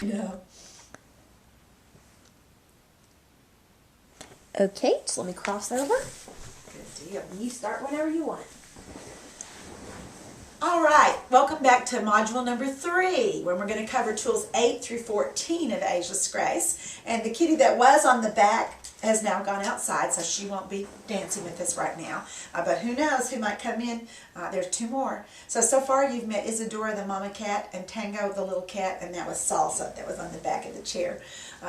No. Okay, so let me cross over. Good deal. You start whenever you want. All right, welcome back to module number 3, where we're going to cover tools 8 through 14 of Ageless Grace. And the kitty that was on the back has now gone outside, so she won't be dancing with us right now. But who knows who might come in. There's 2 more. So far you've met Isadora the mama cat and Tango the little cat, and that was Salsa that was on the back of the chair.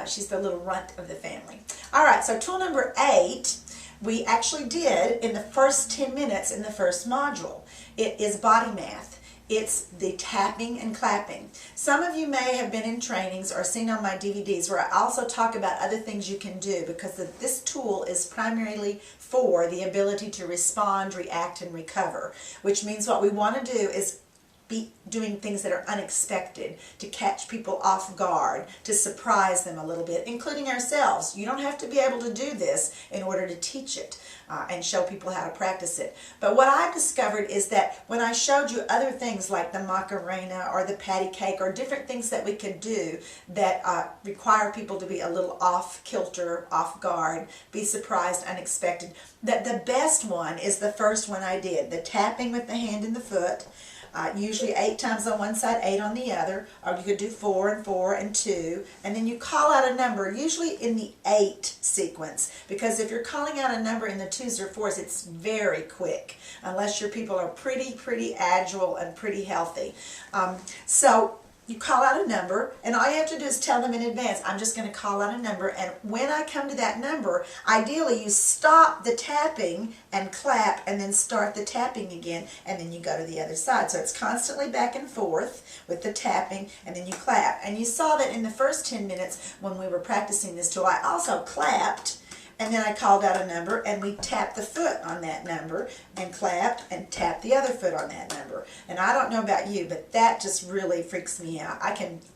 She's the little runt of the family. All right, so tool number 8 we actually did in the first 10 minutes in the first module. It is body math. It's the tapping and clapping. Some of you may have been in trainings or seen on my DVDs where I also talk about other things you can do, because this tool is primarily for the ability to respond, react, and recover, which means what we want to do is be doing things that are unexpected, to catch people off guard, to surprise them a little bit, including ourselves. You don't have to be able to do this in order to teach it and show people how to practice it. But what I've discovered is that when I showed you other things like the Macarena or the patty cake or different things that we could do that require people to be a little off kilter, off guard, be surprised, unexpected, that the best one is the first one I did, the tapping with the hand and the foot. Usually 8 times on one side, 8 on the other, or you could do 4 and 4 and 2, and then you call out a number, usually in the 8 sequence, because if you're calling out a number in the 2s or 4s, it's very quick, unless your people are pretty agile and pretty healthy. So you call out a number, and all you have to do is tell them in advance, I'm just going to call out a number, and when I come to that number, ideally you stop the tapping and clap, and then start the tapping again, and then you go to the other side. So it's constantly back and forth with the tapping, and then you clap. And you saw that in the first 10 minutes when we were practicing this tool, I also clapped, and then I called out a number, and we tapped the foot on that number, and clapped, and tapped the other foot on that number. And I don't know about you, but that just really freaks me out.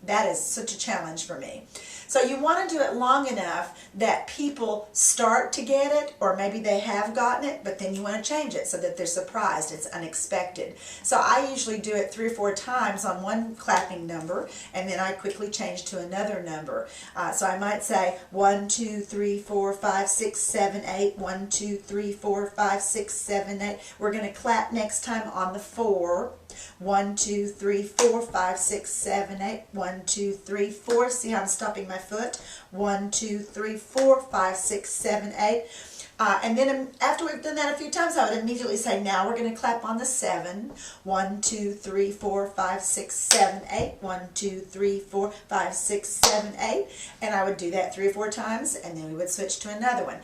That is such a challenge for me. So you want to do it long enough that people start to get it, or maybe they have gotten it, but then you want to change it so that they're surprised, it's unexpected. So I usually do it 3 or 4 times on one clapping number, and then I quickly change to another number. So I might say 1, 2, 3, 4, 5, 6, 7, 8, 1, 2, 3, 4, 5, 6, 7, 8. We're going to clap next time on the 4. 1, 2, 3, 4, 5, 6, 7, 8. 1, 2, 3, 4. See how I'm stopping my foot? 1, 2, 3, 4, 5, 6, 7, 8. And then after we've done that a few times, I would immediately say, now we're going to clap on the 7. 1, 2, 3, 4, 5, 6, 7, 8. 1, 2, 3, 4, 5, 6, 7, 8. And I would do that 3 or 4 times, and then we would switch to another one.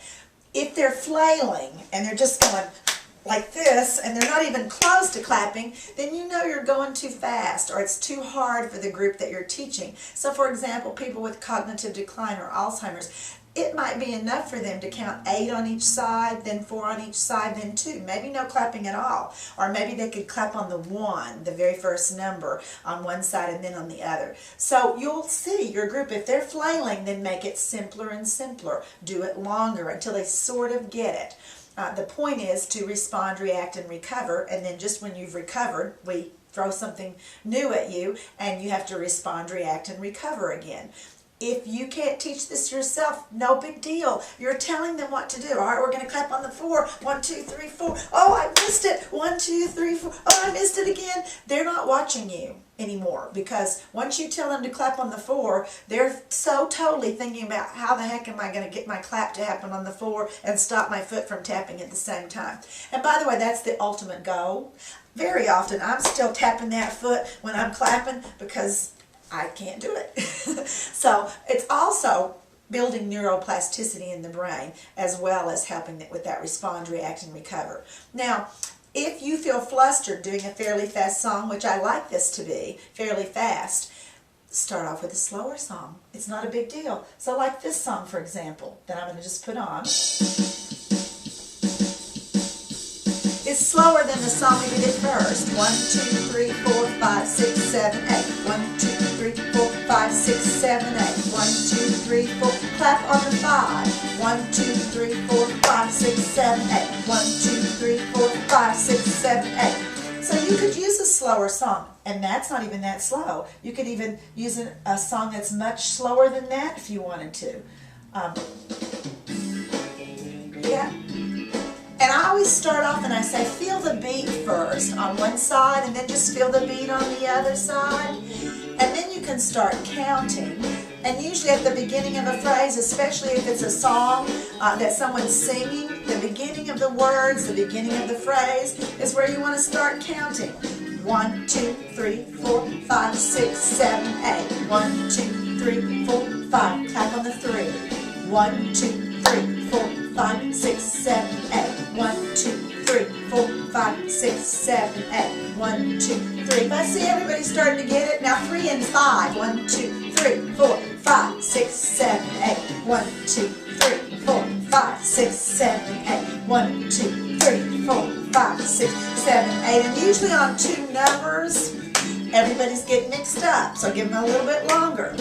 If they're flailing and they're just going like this, and they're not even close to clapping, then you know you're going too fast, or it's too hard for the group that you're teaching. So for example, people with cognitive decline or Alzheimer's, it might be enough for them to count 8 on each side, then 4 on each side, then 2. Maybe no clapping at all. Or maybe they could clap on the 1, the very first number, on one side and then on the other. So you'll see your group, if they're flailing, then make it simpler and simpler. Do it longer until they sort of get it. The point is to respond, react, and recover, and then just when you've recovered, we throw something new at you, and you have to respond, react, and recover again. If you can't teach this yourself, no big deal. You're telling them what to do. All right, we're going to clap on the 4. 1, 2, 3, 4. Oh, I missed it. 1, 2, 3, 4. Oh, I missed it again. They're not watching you anymore, because once you tell them to clap on the 4, they're so totally thinking about how the heck am I going to get my clap to happen on the 4 and stop my foot from tapping at the same time. And by the way, that's the ultimate goal. Very often I'm still tapping that foot when I'm clapping because I can't do it. So it's also building neuroplasticity in the brain, as well as helping it with that respond, react, and recover. Now, if you feel flustered doing a fairly fast song, which I like this to be, fairly fast, start off with a slower song. It's not a big deal. So like this song, for example, that I'm going to just put on. It's slower than the song we did at first. 1, 2, 3, 4, 5, 6, 7, 8. 1, 2, 3, 4, 5, 6, 7, 8. 1, 2, 3, 4. Clap on the 5. 1, 2, 3, 4, 5, 6, 7, 8. 1, 2, 3, 4, 5, 6, 7, 8. So you could use a slower slower song, and that's not even that slow. You could even use a song that's much slower than that if you wanted to. Yeah. And I always start off and I say, feel the beat first on one side, and then just feel the beat on the other side. And then you can start counting. And usually at the beginning of a phrase, especially if it's a song that someone's singing, the beginning of the words, the beginning of the phrase is where you want to start counting. 1, 2, 3, 4, 5, 6, 7, 8. 1, 2, 3, 4, 5. Tap on the 3. 1, 2, 3, 4, 5, 6, 7, 8. 1, 2, 3, 4, 5, 6, 7, 8. 1, 2, 3. If I see everybody starting to get it, now 3 and 5. 1, 2, 3, 4, 5, 6, 7, 8. 1, 2, 3, 4, 5, 6, 7, 8. 1, 2, 3, 4, 5, 6, 7, 8. And usually on 2 numbers, everybody's getting mixed up. So give them a little bit longer.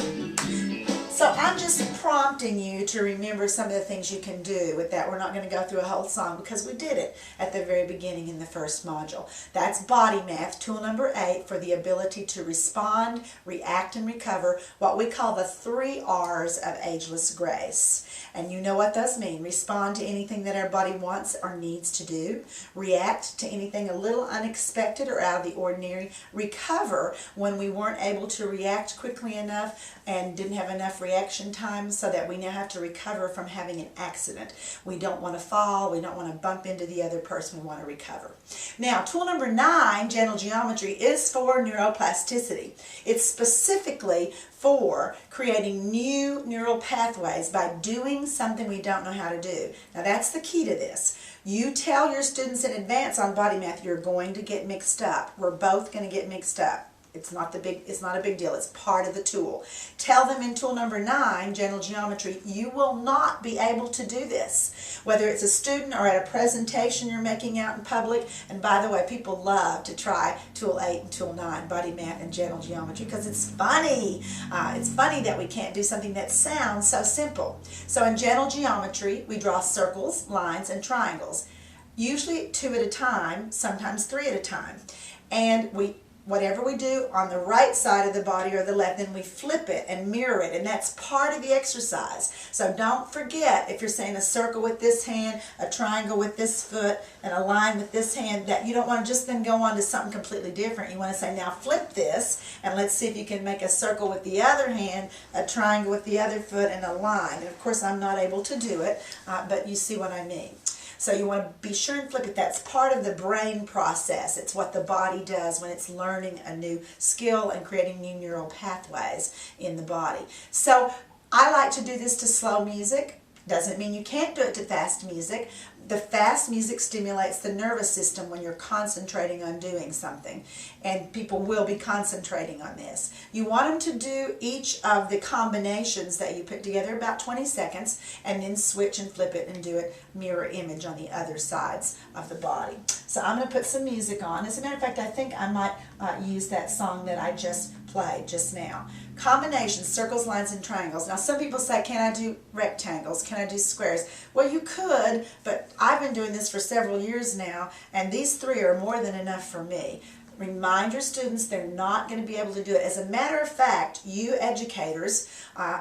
So I'm just prompting you to remember some of the things you can do with that. We're not going to go through a whole song because we did it at the very beginning in the first module. That's body math, tool number 8, for the ability to respond, react, and recover, what we call the 3 R's of ageless grace. And you know what those mean. Respond to anything that our body wants or needs to do. React to anything a little unexpected or out of the ordinary. Recover when we weren't able to react quickly enough and didn't have enough reaction time, so that we now have to recover from having an accident. We don't want to fall. We don't want to bump into the other person. We want to recover. Now, tool number 9, gentle geometry, is for neuroplasticity. It's specifically for creating new neural pathways by doing something we don't know how to do. Now, that's the key to this. You tell your students in advance on body math you're going to get mixed up. We're both going to get mixed up. It's not a big deal. It's part of the tool. Tell them in tool number 9, gentle geometry, you will not be able to do this. Whether it's a student or at a presentation you're making out in public. And by the way, people love to try tool 8 and tool 9, body math and gentle geometry, because it's funny. It's funny that we can't do something that sounds so simple. So in gentle geometry, we draw circles, lines, and triangles. Usually 2 at a time, sometimes 3 at a time. And whatever we do on the right side of the body or the left, then we flip it and mirror it, and that's part of the exercise. So don't forget, if you're saying a circle with this hand, a triangle with this foot, and a line with this hand, that you don't want to just then go on to something completely different. You want to say, now flip this, and let's see if you can make a circle with the other hand, a triangle with the other foot, and a line. And of course, I'm not able to do it, but you see what I mean. So you want to be sure and flip it. That's part of the brain process. It's what the body does when it's learning a new skill and creating new neural pathways in the body. So I like to do this to slow music. Doesn't mean you can't do it to fast music. The fast music stimulates the nervous system when you're concentrating on doing something, and people will be concentrating on this. You want them to do each of the combinations that you put together about 20 seconds, and then switch and flip it and do it mirror image on the other sides of the body. So I'm going to put some music on. As a matter of fact, I think I might use that song that I just played just now. Combinations, circles, lines, and triangles. Now some people say, can I do rectangles? Can I do squares? Well, you could, but I've been doing this for several years now, and these 3 are more than enough for me. Remind your students they're not going to be able to do it. As a matter of fact, you educators,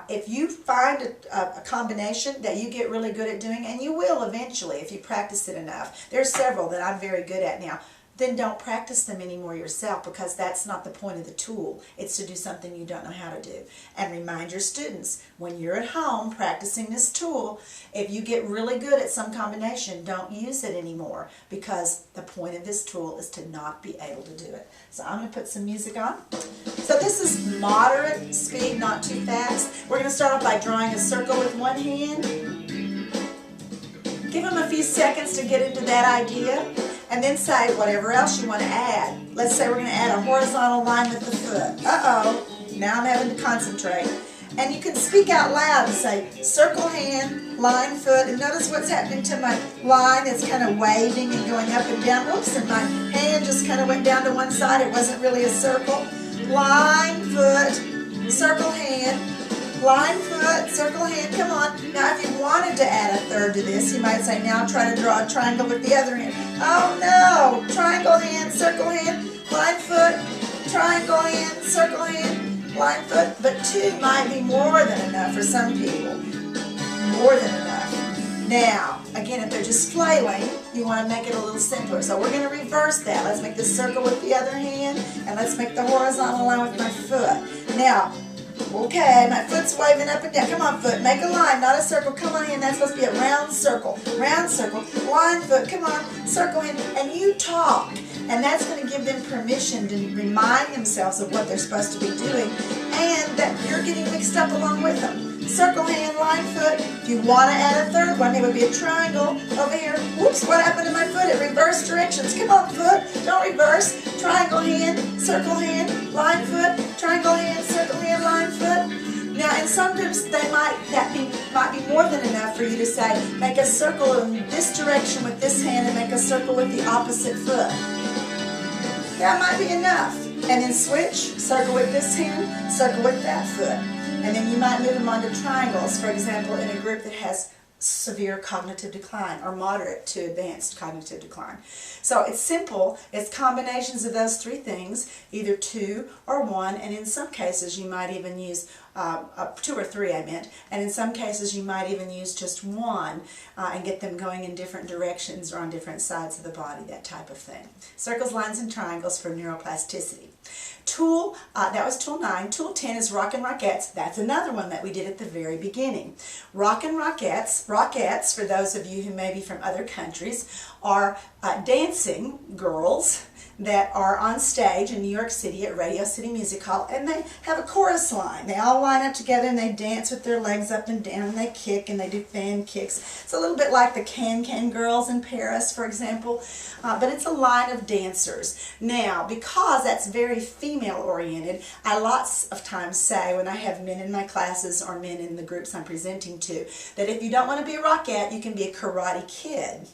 if you find a combination that you get really good at doing, and you will eventually if you practice it enough. There's several that I'm very good at now. Then don't practice them anymore yourself, because that's not the point of the tool. It's to do something you don't know how to do. And remind your students, when you're at home practicing this tool, if you get really good at some combination, don't use it anymore, because the point of this tool is to not be able to do it. So I'm going to put some music on. So this is moderate speed, not too fast. We're going to start off by drawing a circle with one hand. Give them a few seconds to get into that idea. And then say whatever else you want to add. Let's say we're going to add a horizontal line with the foot. Uh-oh, now I'm having to concentrate. And you can speak out loud and say, circle hand, line foot, and notice what's happening to my line. It's kind of waving and going up and down. Oops, and my hand just kind of went down to one side. It wasn't really a circle. Line, foot, circle hand. Line, foot, circle, hand, come on. Now if you wanted to add a third to this, you might say, now try to draw a triangle with the other hand. Oh no, triangle hand, circle hand, line foot, triangle hand, circle hand, line foot, but 2 might be more than enough for some people. More than enough. Now, again, if they're just flailing, you want to make it a little simpler. So we're going to reverse that. Let's make the circle with the other hand, and let's make the horizontal line with my foot. Now, okay, my foot's waving up and down. Come on, foot, make a line, not a circle. Come on in, that's supposed to be a round circle, line foot, come on, circle in, and you talk. And that's going to give them permission to remind themselves of what they're supposed to be doing and that you're getting mixed up along with them. Circle hand, line foot. If you want to add a third one, it would be a triangle over here. Whoops, what happened to my foot? It reversed directions. Come on, foot, don't reverse. Triangle hand, circle hand, line foot, triangle hand, circle hand, line foot. Now, and sometimes might be more than enough for you to say, make a circle in this direction with this hand and make a circle with the opposite foot. That might be enough. And then switch, circle with this hand, circle with that foot. And then you might move them onto triangles, for example, in a group that has severe cognitive decline or moderate to advanced cognitive decline. So it's simple. It's combinations of those 3 things, either 2 or 1, and in some cases you might even use 2 or 3, I meant, and in some cases you might even use just 1 and get them going in different directions or on different sides of the body, that type of thing. Circles, lines, and triangles for neuroplasticity. Tool, that was tool 9. Tool 10 is rock and rockettes. That's another one that we did at the very beginning. Rock and rockettes, for those of you who may be from other countries, are dancing girls that are on stage in New York City at Radio City Music Hall, and they have a chorus line. They all line up together and they dance with their legs up and down, and they kick and they do fan kicks. It's a little bit like the Can-Can girls in Paris, for example, but it's a line of dancers. Now, because that's very female-oriented, I lots of times say when I have men in my classes or men in the groups I'm presenting to, that if you don't want to be a rockette, you can be a karate kid,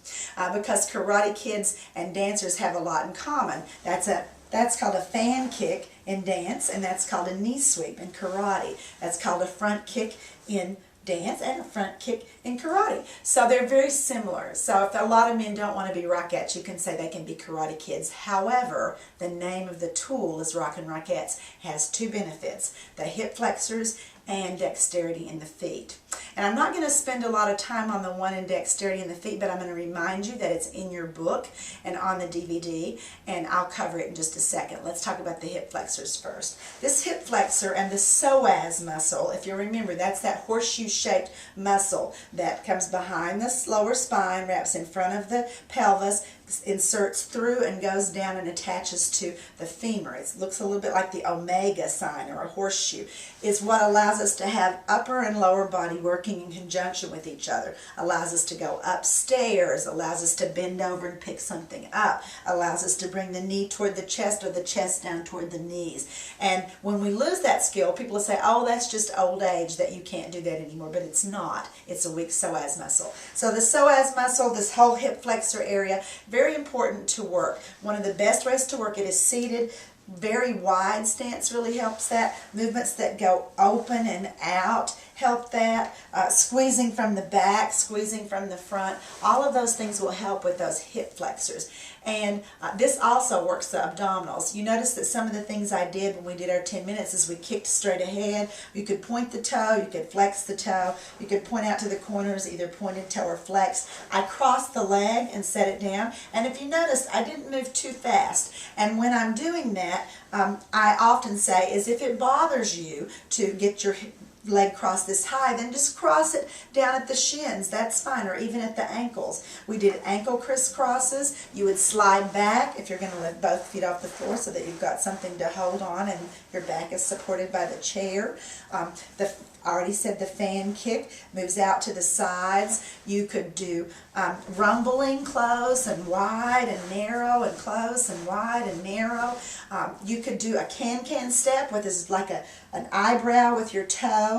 because karate kids and dancers have a lot in common. That's called a fan kick in dance, and that's called a knee sweep in karate. That's called a front kick in dance and a front kick in karate. So they're very similar. So if a lot of men don't want to be rockettes, you can say they can be karate kids. However, the name of the tool is Rock and Rockettes. It has 2 benefits, the hip flexors and dexterity in the feet. And I'm not going to spend a lot of time on the one in dexterity in the feet, but I'm going to remind you that it's in your book and on the DVD, and I'll cover it in just a second. Let's talk about the hip flexors first. This hip flexor and the psoas muscle, if you remember, that's that horseshoe-shaped muscle that comes behind the lower spine, wraps in front of the pelvis, inserts through and goes down and attaches to the femur. It looks a little bit like the omega sign or a horseshoe. Is what allows us to have upper and lower body working in conjunction with each other. Allows us to go upstairs, allows us to bend over and pick something up, allows us to bring the knee toward the chest or the chest down toward the knees. And when we lose that skill, people will say, oh, that's just old age that you can't do that anymore, but it's not. It's a weak psoas muscle. So the psoas muscle, this whole hip flexor area, very important to work. One of the best ways to work it is seated. Very wide stance really helps that. Movements that go open and out help that. Squeezing from the back, squeezing from the front. All of those things will help with those hip flexors. And this also works the abdominals. You notice that some of the things I did when we did our 10 minutes is we kicked straight ahead. You could point the toe, you could flex the toe, you could point out to the corners, either pointed toe or flexed. I crossed the leg and set it down. And if you notice, I didn't move too fast. And when I'm doing that, I often say is if it bothers you to get your leg crossed this high, then just cross it down at the shins. That's fine, or even at the ankles. We did ankle crisscrosses. You would slide back if you're going to lift both feet off the floor so that you've got something to hold on and your back is supported by the chair. I already said the fan kick moves out to the sides. You could do rumbling close and wide and narrow and close and wide and narrow. You could do a can-can step, which is like an eyebrow with your toe.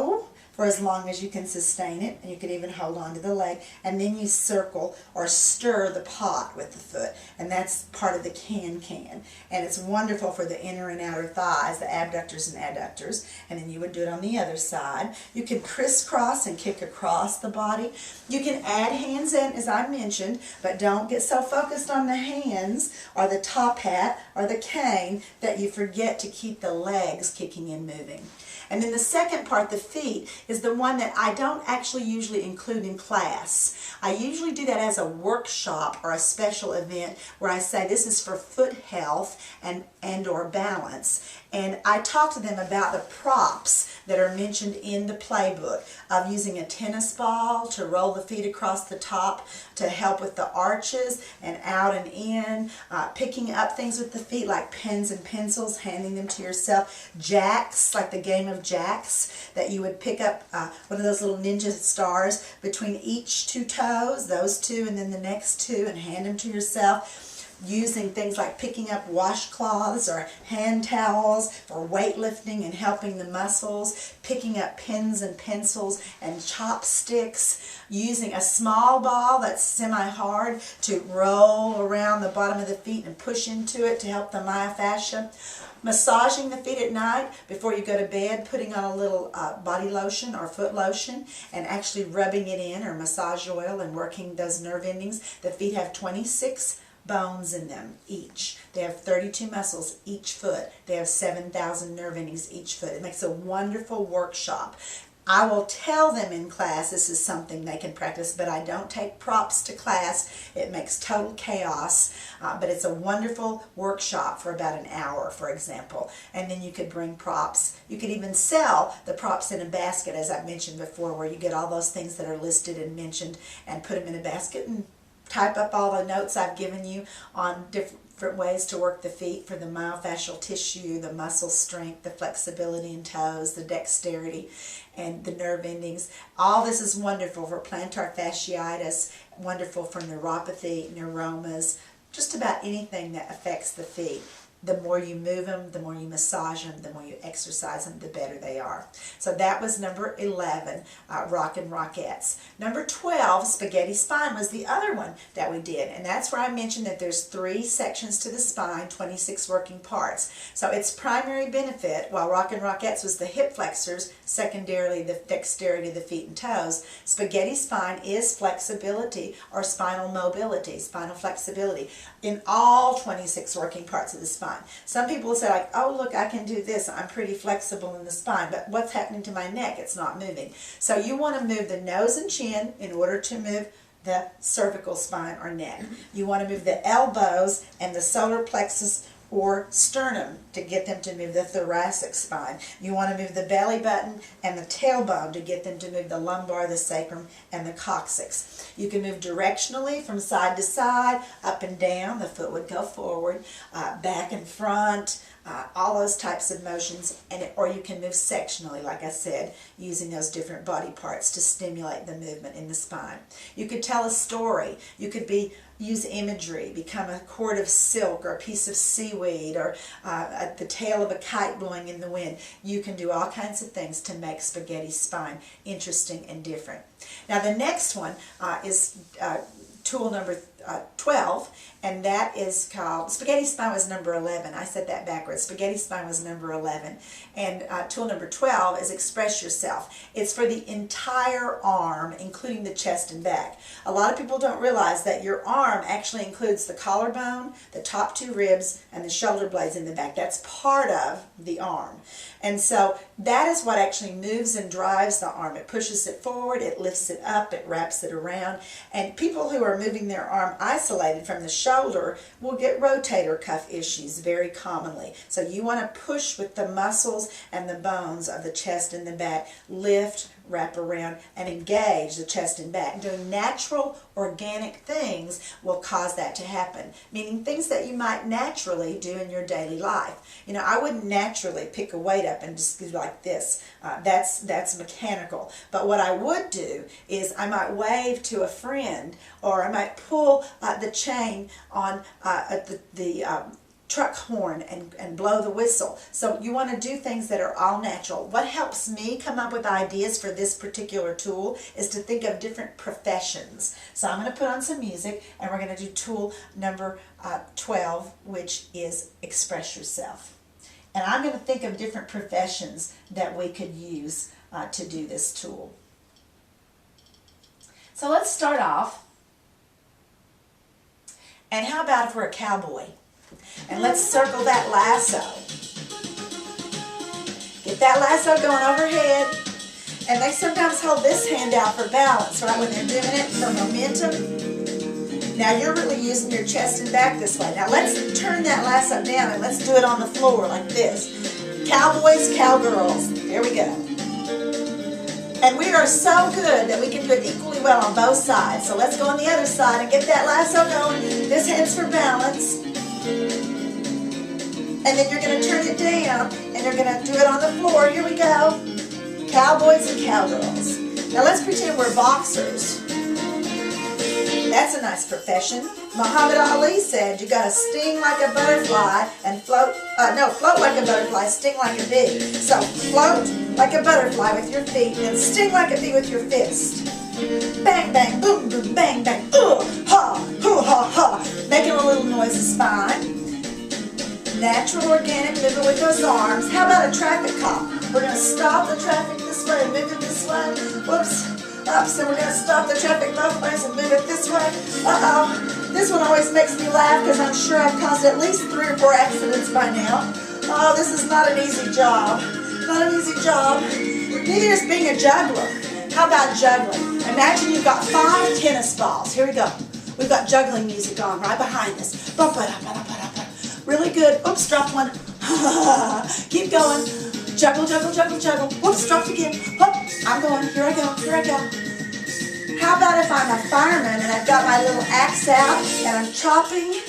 for as long as you can sustain it, and you could even hold on to the leg, and then you circle or stir the pot with the foot, and that's part of the can-can, and it's wonderful for the inner and outer thighs, the abductors and adductors, and then you would do it on the other side. You can crisscross and kick across the body. You can add hands in, as I mentioned, but don't get so focused on the hands or the top hat or the cane that you forget to keep the legs kicking and moving. And then the second part, the feet, is the one that I don't actually usually include in class. I usually do that as a workshop or a special event where I say this is for foot health and or balance. And I talk to them about the props that are mentioned in the playbook of using a tennis ball to roll the feet across the top to help with the arches and out and in, picking up things with the feet like pens and pencils, handing them to yourself, jacks, like the game of jacks, that you would pick up one of those little ninja stars between each two toes, those two and then the next two, and hand them to yourself. Using things like picking up washcloths or hand towels for weightlifting and helping the muscles, picking up pens and pencils and chopsticks, using a small ball that's semi-hard to roll around the bottom of the feet and push into it to help the myofascia. Massaging the feet at night before you go to bed, putting on a little body lotion or foot lotion and actually rubbing it in, or massage oil, and working those nerve endings. The feet have 26 bones in them each. They have 32 muscles each foot. They have 7,000 nerve endings each foot. It makes a wonderful workshop. I will tell them in class this is something they can practice, but I don't take props to class. It makes total chaos, but it's a wonderful workshop for about an hour, for example. And then you could bring props. You could even sell the props in a basket, as I mentioned before, where you get all those things that are listed and mentioned and put them in a basket and type up all the notes I've given you on different ways to work the feet for the myofascial tissue, the muscle strength, the flexibility in toes, the dexterity, and the nerve endings. All this is wonderful for plantar fasciitis, wonderful for neuropathy, neuromas, just about anything that affects the feet. The more you move them, the more you massage them, the more you exercise them, the better they are. So that was number 11, Rockin' Rockettes. Number 12, Spaghetti Spine, was the other one that we did. And that's where I mentioned that there's 3 sections to the spine, 26 working parts. So its primary benefit, while Rockin' Rockettes was the hip flexors, secondarily the dexterity of the feet and toes, Spaghetti Spine is flexibility or spinal mobility, spinal flexibility in all 26 working parts of the spine. Some people will say like, oh look, I can do this, I'm pretty flexible in the spine, but what's happening to my neck? It's not moving. So you want to move the nose and chin in order to move the cervical spine or neck. You want to move the elbows and the solar plexus or sternum to get them to move the thoracic spine. You want to move the belly button and the tailbone to get them to move the lumbar, the sacrum, and the coccyx. You can move directionally from side to side, up and down. The foot would go forward, back and front, all those types of motions, or you can move sectionally, like I said, using those different body parts to stimulate the movement in the spine. You could tell a story. You could use imagery, become a cord of silk or a piece of seaweed or the tail of a kite blowing in the wind. You can do all kinds of things to make Spaghetti Spine interesting and different. Now the next one is tool number 12, and that is called, Spaghetti Spine was number 11. I said that backwards. Spaghetti Spine was number 11. And tool number 12 is Express Yourself. It's for the entire arm, including the chest and back. A lot of people don't realize that your arm actually includes the collarbone, the top 2 ribs, and the shoulder blades in the back. That's part of the arm. And so that is what actually moves and drives the arm. It pushes it forward, it lifts it up, it wraps it around. And people who are moving their arm isolated from the shoulder will get rotator cuff issues very commonly. So you want to push with the muscles and the bones of the chest and the back, lift, wrap around, and engage the chest and back. Doing natural, organic things will cause that to happen, meaning things that you might naturally do in your daily life. You know, I wouldn't naturally pick a weight up and just do like this. That's mechanical. But what I would do is I might wave to a friend, or I might pull the chain on truck horn and blow the whistle. So you want to do things that are all natural. What helps me come up with ideas for this particular tool is to think of different professions. So I'm going to put on some music and we're going to do tool number 12, which is express yourself. And I'm going to think of different professions that we could use to do this tool. So let's start off. And how about if we're a cowboy? And let's circle that lasso. Get that lasso going overhead. And they sometimes hold this hand out for balance, right, when they're doing it for momentum. Now you're really using your chest and back this way. Now let's turn that lasso down and let's do it on the floor like this. Cowboys, cowgirls. There we go. And we are so good that we can do it equally well on both sides. So let's go on the other side and get that lasso going. This hand's for balance. And then you're going to turn it down and you're going to do it on the floor. Here we go. Cowboys and cowgirls. Now let's pretend we're boxers. That's a nice profession. Muhammad Ali said you got to sting like a butterfly and float like a butterfly, sting like a bee. So float like a butterfly with your feet and sting like a bee with your fist. Bang, bang, boom, boom, bang, bang, ha, hoo, ha, ha. Making a little noise is fine. Natural, organic, moving with those arms. How about a traffic cop? We're going to stop the traffic this way and move it this way. Whoops. Ups, and we're going to stop the traffic both ways and move it this way. Uh-oh. This one always makes me laugh because I'm sure I've caused at least 3 or 4 accidents by now. Oh, this is not an easy job. Not an easy job. Neither is being a juggler. How about juggling? Imagine you've got 5 tennis balls. Here we go. We've got juggling music on right behind us. Really good. Oops, dropped one. Keep going. Juggle, juggle, juggle, juggle. Whoops, dropped again. Whoop. I'm going. Here I go. Here I go. How about if I'm a fireman and I've got my little axe out and I'm chopping.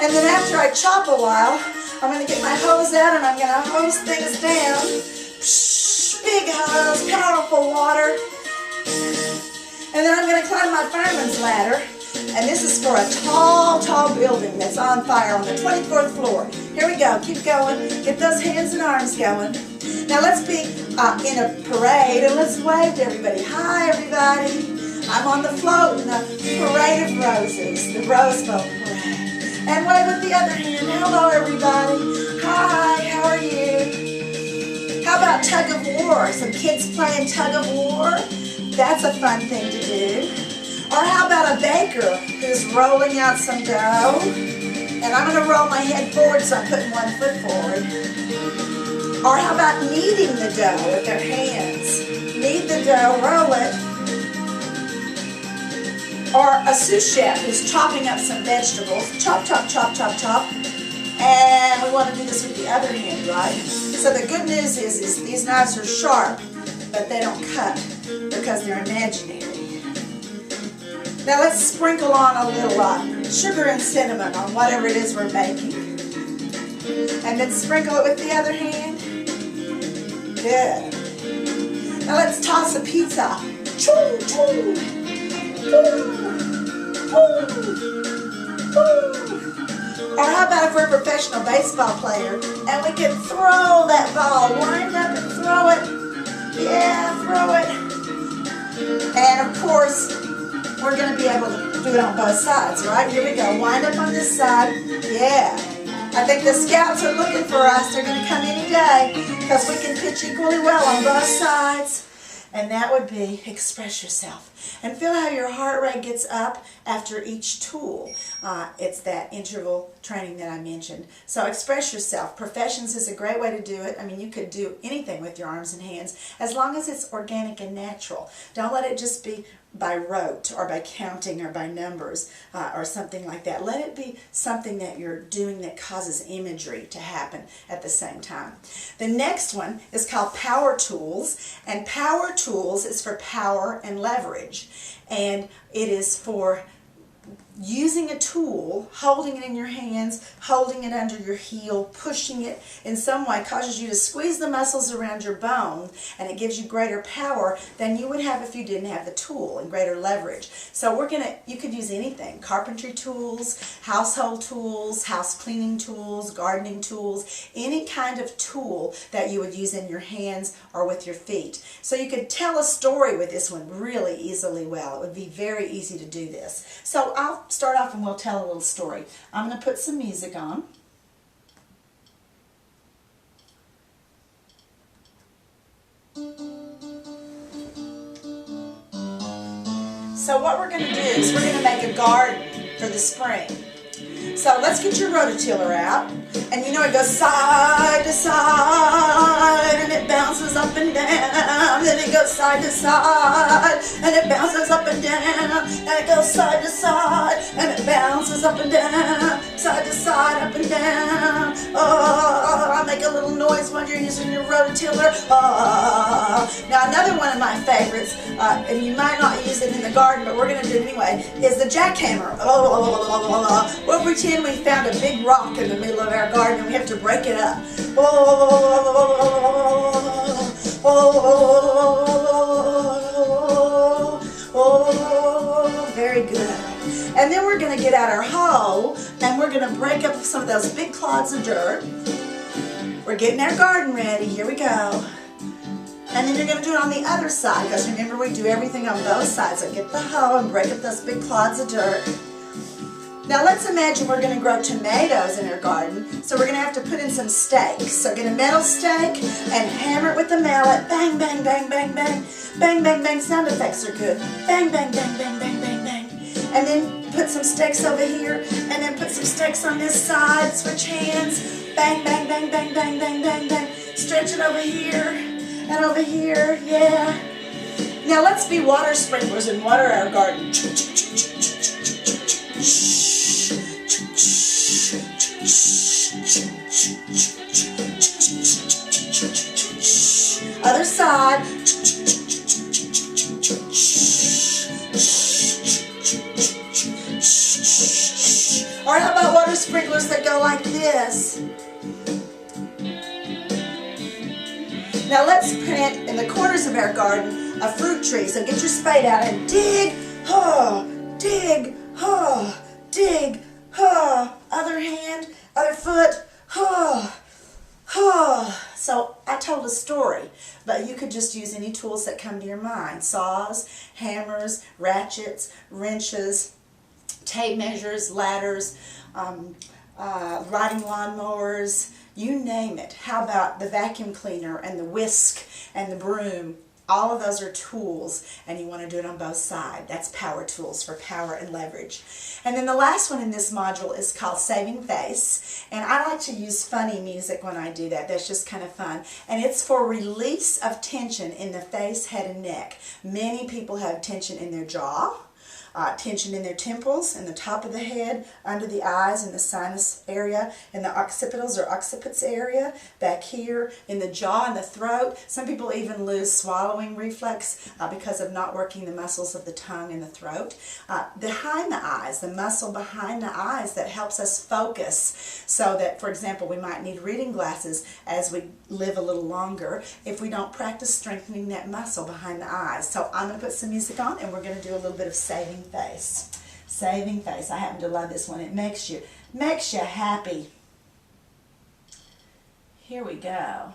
And then after I chop a while, I'm going to get my hose out and I'm going to hose things down. Psh, big hose, powerful water. And then I'm going to climb my fireman's ladder. And this is for a tall, tall building that's on fire on the 24th floor. Here we go. Keep going. Get those hands and arms going. Now let's be in a parade and let's wave to everybody. Hi, everybody. I'm on the float in the parade of roses, the Rose Bowl Parade. And wave with the other hand. Hello, everybody. Hi, how are you? How about tug of war? Some kids playing tug of war? That's a fun thing to do. Or how about a baker who's rolling out some dough? And I'm going to roll my head forward so I'm putting one foot forward. Or how about kneading the dough with their hands? Knead the dough, roll it. Or a sous chef who's chopping up some vegetables. Chop, chop, chop, chop, chop. And we want to do this with the other hand, right? So the good news is these knives are sharp, but they don't cut because they're imaginary. Now let's sprinkle on a little sugar and cinnamon on whatever it is we're making. And then sprinkle it with the other hand. Good. Now let's toss a pizza. Choo, choo. Ooh. Ooh. Or how about if we're a professional baseball player and we can throw that ball, wind up and throw it. Yeah, throw it. And of course, we're going to be able to do it on both sides, right? Here we go. Wind up on this side. Yeah. I think the scouts are looking for us. They're going to come any day because we can pitch equally well on both sides. And that would be express yourself. And feel how your heart rate gets up after each tool. It's that interval training that I mentioned. So express yourself. Professions is a great way to do it. I mean, you could do anything with your arms and hands as long as it's organic and natural. Don't let it just be by rote or by counting or by numbers or something like that. Let it be something that you're doing that causes imagery to happen at the same time. The next one is called power tools, and power tools is for power and leverage, and it is for using a tool, holding it in your hands, holding it under your heel, pushing it in some way causes you to squeeze the muscles around your bone, and it gives you greater power than you would have if you didn't have the tool, and greater leverage. So you could use anything, carpentry tools, household tools, house cleaning tools, gardening tools, any kind of tool that you would use in your hands or with your feet. So you could tell a story with this one really easily well. It would be very easy to do this. So I'll start off and we'll tell a little story. I'm going to put some music on. So what we're going to do is we're going to make a garden for the spring. So let's get your rototiller out, and you know it goes side to side, and it bounces up and down, then it goes side to side, and it bounces up and down, and it goes side to side, and it bounces up and down, side to side, up and down. Oh, I make a little noise when you're using your rototiller. Oh. Now another one of my favorites, and you might not use it in the garden, but we're going to do it anyway, is the jackhammer. Oh. We'll pretend we found a big rock in the middle of our garden and we have to break it up. Very good. And then we're going to get out our hoe and we're going to break up some of those big clods of dirt. We're getting our garden ready. Here we go. And then you're going to do it on the other side, because remember we do everything on both sides. So get the hoe and break up those big clods of dirt. Now let's imagine we're going to grow tomatoes in our garden, so we're going to have to put in some stakes. So get a metal stake and hammer it with the mallet. Bang, bang, bang, bang, bang. Bang, bang, bang. Sound effects are good. Bang, bang, bang, bang, bang, bang, bang. And then put some stakes over here, and then put some stakes on this side. Switch hands. Bang, bang, bang, bang, bang, bang, bang, bang. Stretch it over here and over here. Yeah. Now let's be water sprinklers and water our garden. Other side. Or how about water sprinklers that go like this? Now let's plant in the corners of our garden a fruit tree. So get your spade out and dig, dig, dig, other hand, other foot, So I told a story, but you could just use any tools that come to your mind. Saws, hammers, ratchets, wrenches, tape measures, ladders, riding lawnmowers, you name it. How about the vacuum cleaner and the whisk and the broom? All of those are tools, and you want to do it on both sides. That's power tools for power and leverage. And then the last one in this module is called Saving Face, and I like to use funny music when I do that. That's just kind of fun. And it's for release of tension in the face, head, and neck. Many people have tension in their jaw, tension in their temples, in the top of the head, under the eyes, in the sinus area, in the occipitals or occipits area, back here, in the jaw and the throat. Some people even lose swallowing reflex because of not working the muscles of the tongue and the throat. Behind the eyes, the muscle behind the eyes that helps us focus, so that, for example, we might need reading glasses as we live a little longer if we don't practice strengthening that muscle behind the eyes. So I'm going to put some music on and we're going to do a little bit of saving face. Saving face. I happen to love this one. It makes you happy. Here we go.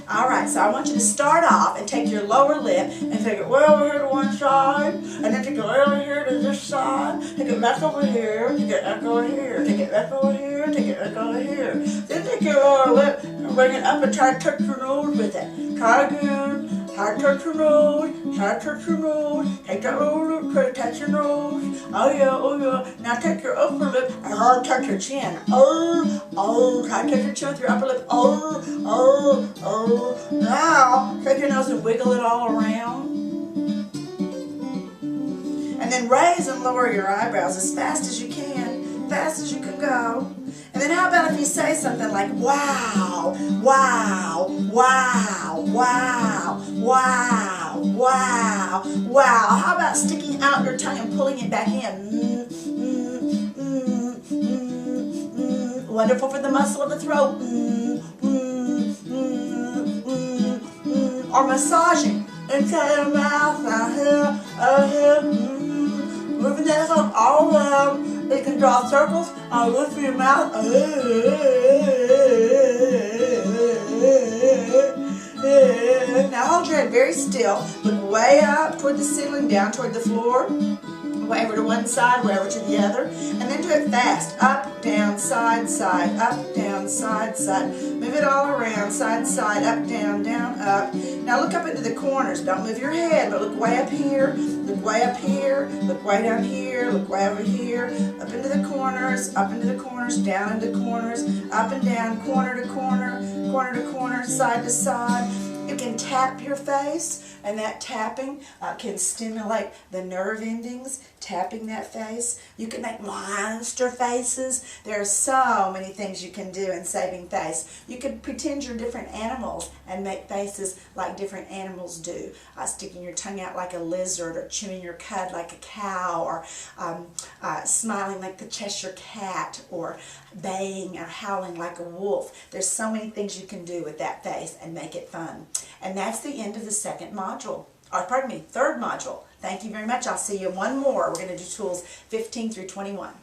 Alright, so I want you to start off and take your lower lip and take it way over here to one side, and then take it way over here to this side, take it back over here, take it back over here, take it back over here, take it back over here. Then take your lower lip and bring it up and try to touch your nose with it. Try again. Try to touch your nose. Try to touch your nose. Take that lower lip, try to touch your nose. Oh yeah, oh yeah. Now take your upper lip and hard touch your chin. Oh, try to touch your chin with your upper lip. Oh. Now, take your nose and wiggle it all around. And then raise and lower your eyebrows as fast as you can. fast as you can go. And then how about if you say something like, wow, wow, wow, wow, wow, wow, wow. How about sticking out your tongue and pulling it back in? Wonderful for the muscle of the throat. Or massaging inside your mouth, out here, moving that up all around. You can draw circles all over your mouth. Now hold your head very still. Look way up toward the ceiling, down toward the floor. Way over to one side, way over to the other. And then do it fast. Up, down, side, side. Up, down, side, side. Move it all around. Side, side. Up, down, up. Now look up into the corners. Don't move your head, but look way up here. Look way up here. Look way down here. Look way over here. Up into the corners. Up into the corners. Down into corners. Up and down. Corner to corner. Corner to corner. Side to side. You can tap your face, and that tapping can stimulate the nerve endings, tapping that face. You can make monster faces. There are so many things you can do in saving face. You can pretend you're different animals and make faces like different animals do. Sticking your tongue out like a lizard, or chewing your cud like a cow, or smiling like the Cheshire cat, or baying or howling like a wolf. There's so many things you can do with that face and make it fun. And that's the end of the second module, or pardon me, third module. Thank you very much. I'll see you in one more. We're going to do tools 15 through 21.